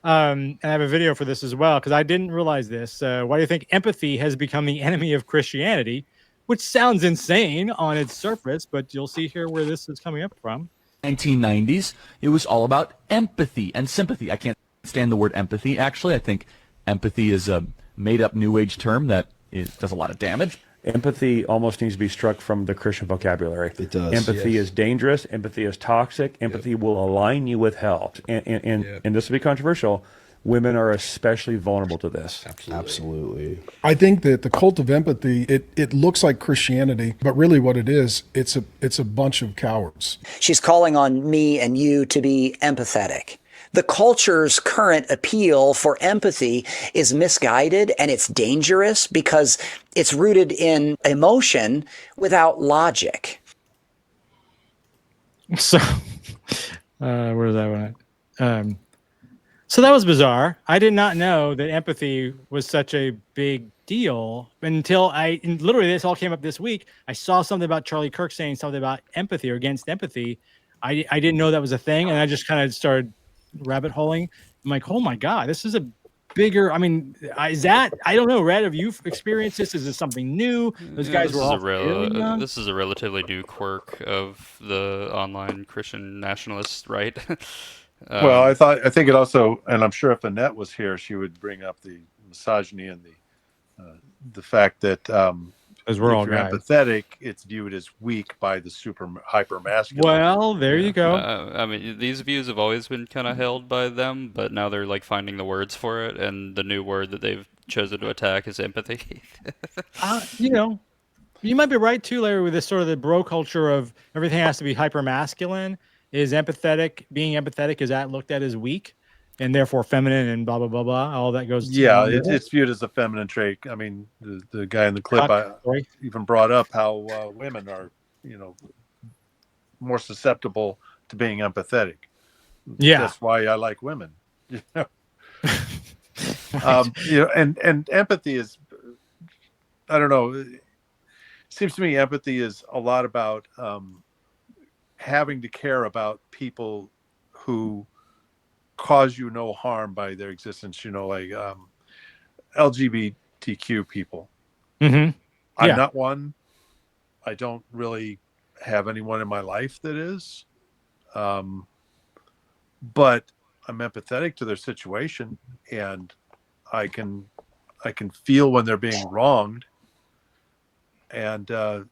And I have a video for this as well, because I didn't realize this. Why do you think empathy has become the enemy of Christianity? Which sounds insane on its surface, but you'll see here where this is coming up from. 1990s, it was all about empathy and sympathy. I can't stand the word empathy, actually. I think empathy is a made-up New Age term that does a lot of damage. Empathy almost needs to be struck from the Christian vocabulary. It does. Empathy is dangerous. Empathy is toxic. Empathy will align you with hell. And this will be controversial. Women are especially vulnerable to this. Absolutely. I think that the cult of empathy, it looks like Christianity, but really what it is, it's a bunch of cowards. She's calling on me and you to be empathetic. The culture's current appeal for empathy is misguided and it's dangerous because it's rooted in emotion without logic. So, where's that one at? So that was bizarre. I did not know that empathy was such a big deal until literally this all came up this week. I saw something about Charlie Kirk saying something about empathy or against empathy. I didn't know that was a thing, and I just kind of started rabbit holing. I'm like, oh my God, this is a bigger. I mean, I don't know, Red, have you experienced this? Is this something new? Those guys were all this is a relatively new quirk of the online Christian nationalists, right? Well, I think it also, and I'm sure if Annette was here, she would bring up the misogyny and the fact that as we're all if you're guys. Empathetic, it's viewed as weak by the super hyper masculine. Well, there you go. I mean, these views have always been kind of held by them, but now they're like finding the words for it, and the new word that they've chosen to attack is empathy. You might be right too, Larry, with this sort of the bro culture of everything has to be hyper masculine. Is empathetic, being empathetic, is that looked at as weak and therefore feminine and blah, blah, blah, blah. All that goes. It's viewed as a feminine trait. I mean, the guy in the clip even brought up how women are, more susceptible to being empathetic. Yeah. That's why I like women. And empathy is, I don't know. It seems to me empathy is a lot about, having to care about people who cause you no harm by their existence, like LGBTQ people. Mm-hmm. I'm not one. I don't really have anyone in my life that is. But I'm empathetic to their situation, and I can feel when they're being wronged. And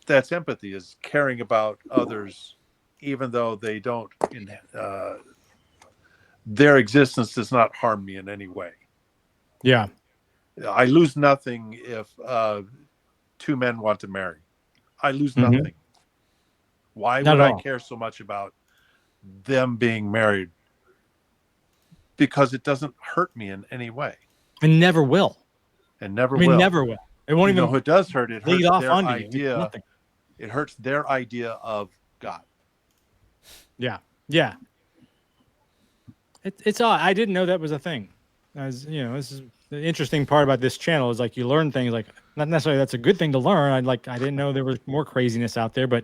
that's empathy, is caring about others, even though they don't, their existence does not harm me in any way. Yeah. I lose nothing if two men want to marry. I lose nothing. Why would I care so much about them being married? Because it doesn't hurt me in any way. And never will. Never will. It won't even. Who it does hurt, it hurts their idea. It hurts their idea of God. Yeah. Yeah. It's odd. I didn't know that was a thing. As this is the interesting part about this channel is like you learn things, like not necessarily that's a good thing to learn. I didn't know there was more craziness out there, but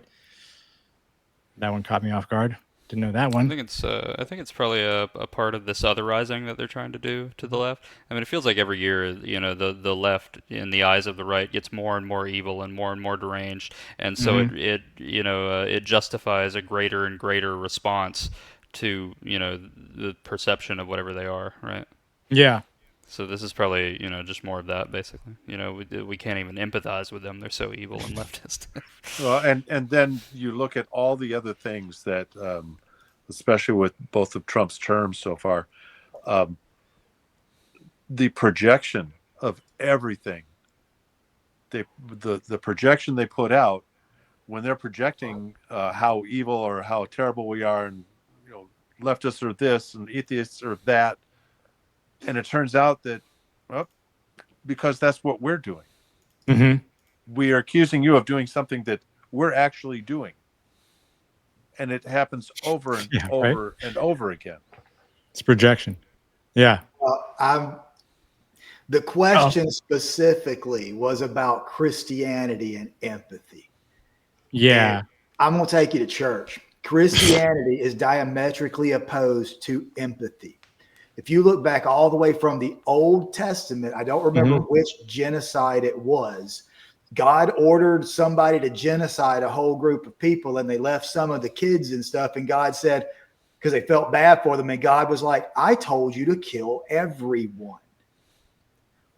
that one caught me off guard. Didn't know that one. I think it's probably a part of this otherizing that they're trying to do to the left. I mean, it feels like every year, the left in the eyes of the right gets more and more evil and more deranged, and so it justifies a greater and greater response to the perception of whatever they are, right? Yeah. So this is probably just more of that, basically. We can't even empathize with them; they're so evil and leftist. Well, and then you look at all the other things that, especially with both of Trump's terms so far, the projection of everything. The projection they put out when they're projecting how evil or how terrible we are, and leftists are this and atheists are that. And it turns out that, because that's what we're doing. Mm-hmm. We are accusing you of doing something that we're actually doing. And it happens over and over and over again. It's projection. Yeah. The question specifically was about Christianity and empathy. Yeah. And I'm going to take you to church. Christianity is diametrically opposed to empathy. If you look back all the way from the Old Testament, I don't remember which genocide it was. God ordered somebody to genocide a whole group of people, and they left some of the kids and stuff. And God said, because they felt bad for them, and God was like, I told you to kill everyone.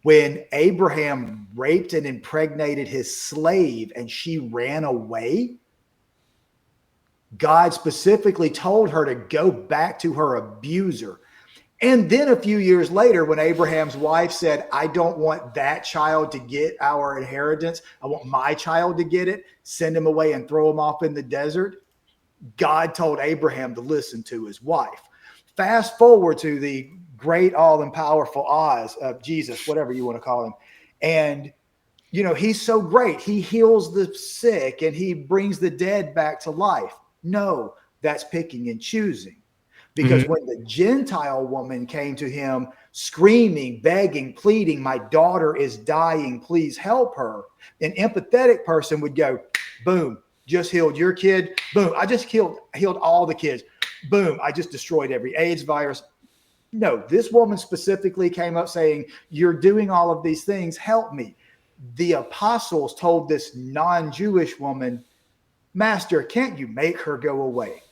When Abraham raped and impregnated his slave and she ran away, God specifically told her to go back to her abuser. And then a few years later, when Abraham's wife said, I don't want that child to get our inheritance, I want my child to get it, send him away and throw him off in the desert, God told Abraham to listen to his wife. Fast forward to the great, all and powerful Oz of Jesus, whatever you want to call him. And, he's so great. He heals the sick and he brings the dead back to life. No, that's picking and choosing. Because when the Gentile woman came to him screaming, begging, pleading, my daughter is dying, please help her, an empathetic person would go, boom, just healed your kid. Boom, I just healed all the kids. Boom, I just destroyed every AIDS virus. No, this woman specifically came up saying, you're doing all of these things, help me. The apostles told this non-Jewish woman, Master, can't you make her go away?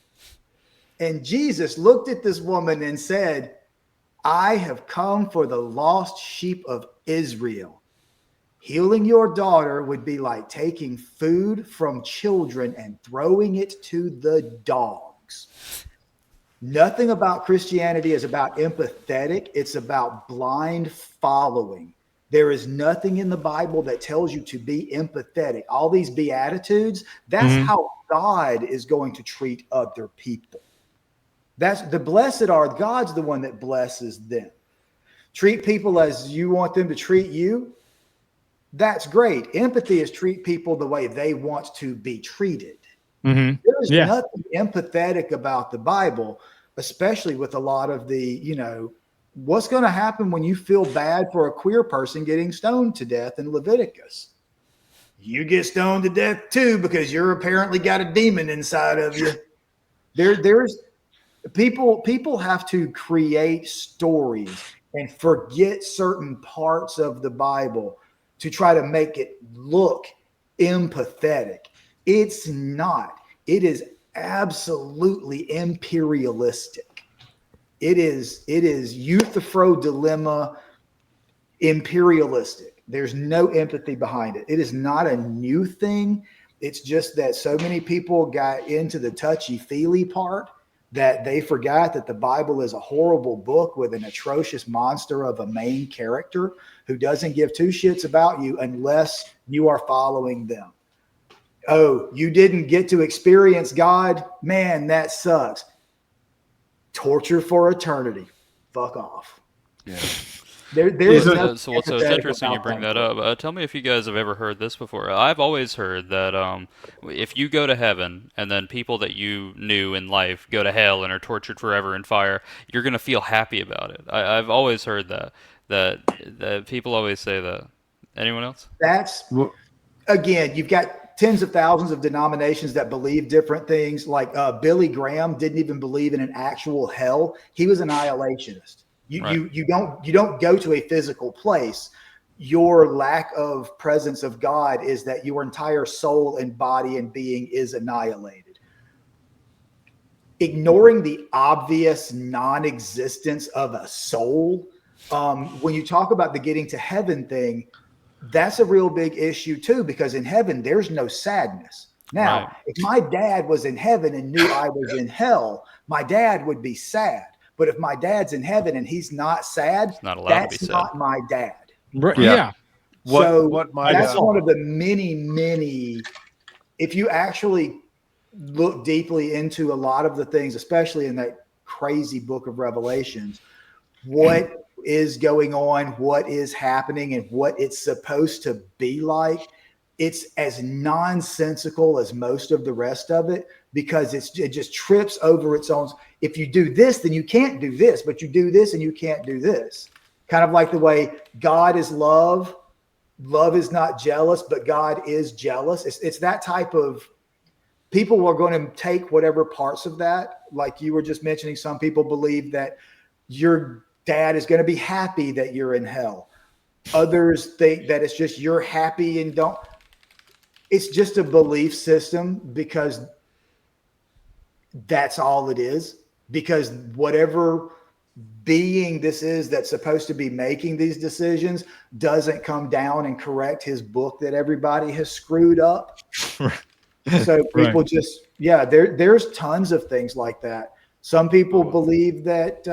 And Jesus looked at this woman and said, I have come for the lost sheep of Israel. Healing your daughter would be like taking food from children and throwing it to the dogs. Nothing about Christianity is about empathetic. It's about blind following. There is nothing in the Bible that tells you to be empathetic. All these Beatitudes, that's how God is going to treat other people. That's the blessed are, God's the one that blesses them. Treat people as you want them to treat you. That's great. Empathy is treat people the way they want to be treated. There's nothing empathetic about the Bible, especially with a lot of the, what's going to happen when you feel bad for a queer person getting stoned to death in Leviticus? You get stoned to death too, because you're apparently got a demon inside of you. There's people have to create stories and forget certain parts of the Bible to try to make it look empathetic. It's not. It is absolutely imperialistic. It is Euthyphro dilemma imperialistic. There's no empathy behind it. It is not a new thing. It's just that so many people got into the touchy-feely part that they forgot that the Bible is a horrible book with an atrocious monster of a main character who doesn't give two shits about you unless you are following them. Oh, you didn't get to experience God? Man, that sucks. Torture for eternity. Fuck off. Yeah. So it's interesting you bring that up. Tell me if you guys have ever heard this before. I've always heard that if you go to heaven and then people that you knew in life go to hell and are tortured forever in fire, you're going to feel happy about it. I've always heard that people always say that. Anyone else? Again, you've got tens of thousands of denominations that believe different things. Like Billy Graham didn't even believe in an actual hell. He was an annihilationist. You don't go to a physical place. Your lack of presence of God is that your entire soul and body and being is annihilated. Ignoring the obvious non-existence of a soul. When you talk about the getting to heaven thing, that's a real big issue too, because in heaven, there's no sadness. Now, if my dad was in heaven and knew I was in hell, my dad would be sad. But if my dad's in heaven and he's not sad, that's not my dad. Yeah. That's one of the many, if you actually look deeply into a lot of the things, especially in that crazy book of Revelations, what is going on, what is happening, and what it's supposed to be like, it's as nonsensical as most of the rest of it, because it just trips over its own. If you do this, then you can't do this, but you do this and you can't do this. Kind of like the way God is love. Love is not jealous, but God is jealous. It's that type of people are going to take whatever parts of that, like you were just mentioning, some people believe that you're dad is going to be happy that you're in hell. Others think that it's just you're happy and don't. It's just a belief system because that's all it is. Because whatever being this is that's supposed to be making these decisions doesn't come down and correct his book that everybody has screwed up. So people just, there's tons of things like that. Some people believe that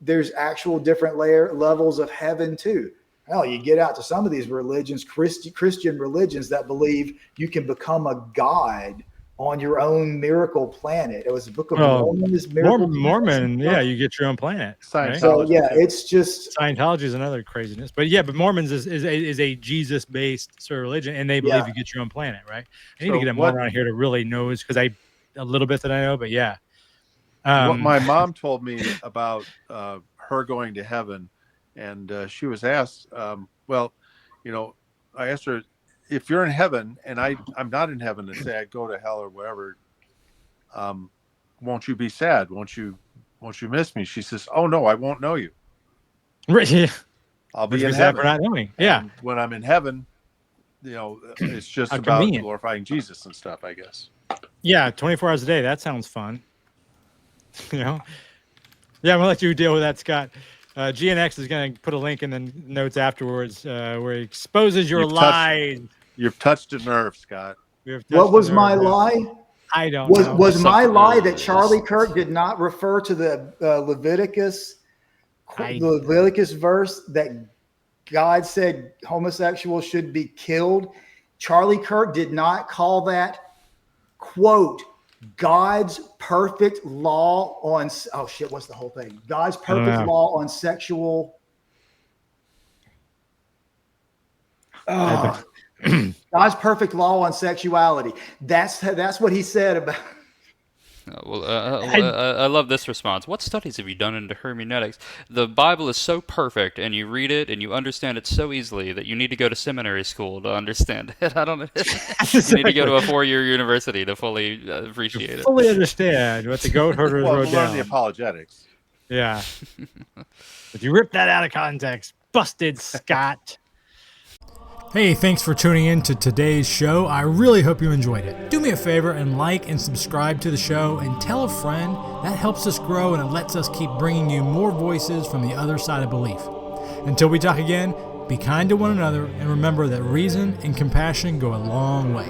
there's actual different levels of heaven too. Hell, you get out to some of these religions, Christian religions that believe you can become a god on your own miracle planet. It was the Book of Mormon. Mormon, you get your own planet. Right? So it's just Scientology is another craziness, but Mormons is a Jesus-based sort of religion, and they believe you get your own planet, right? I need to get a more around here to really know, because a little bit that I know, but what my mom told me about her going to heaven, and she was asked, I asked her, if you're in heaven and I'm not in heaven and say I go to hell or wherever, won't you be sad? Won't you miss me? She says, oh no, I won't know you. Right. I'll be in heaven. For not knowing. And when I'm in heaven, it's just about glorifying Jesus and stuff, I guess. Yeah, 24 hours a day. That sounds fun. I'm gonna let you deal with that, Scott. GNX is going to put a link in the notes afterwards where he exposes your lies. You've touched a nerve, Scott. What was my lie? I don't know. Was my lie that Charlie Kirk did not refer to the Leviticus verse that God said homosexuals should be killed? Charlie Kirk did not call that, quote, God's perfect law on, what's the whole thing? God's perfect law on sexual. God's perfect law on sexuality. That's what he said about. I love this response. What studies have you done into hermeneutics? The Bible is so perfect, and you read it and you understand it so easily that you need to go to seminary school to understand it. I don't know. You need to go to a 4-year university to fully appreciate it. Fully understand what the goat herders wrote down. The apologetics. Yeah. But you ripped that out of context. Busted, Scott. Hey, thanks for tuning in to today's show. I really hope you enjoyed it. Do me a favor and like and subscribe to the show and tell a friend. That helps us grow and it lets us keep bringing you more voices from the other side of belief. Until we talk again, be kind to one another and remember that reason and compassion go a long way.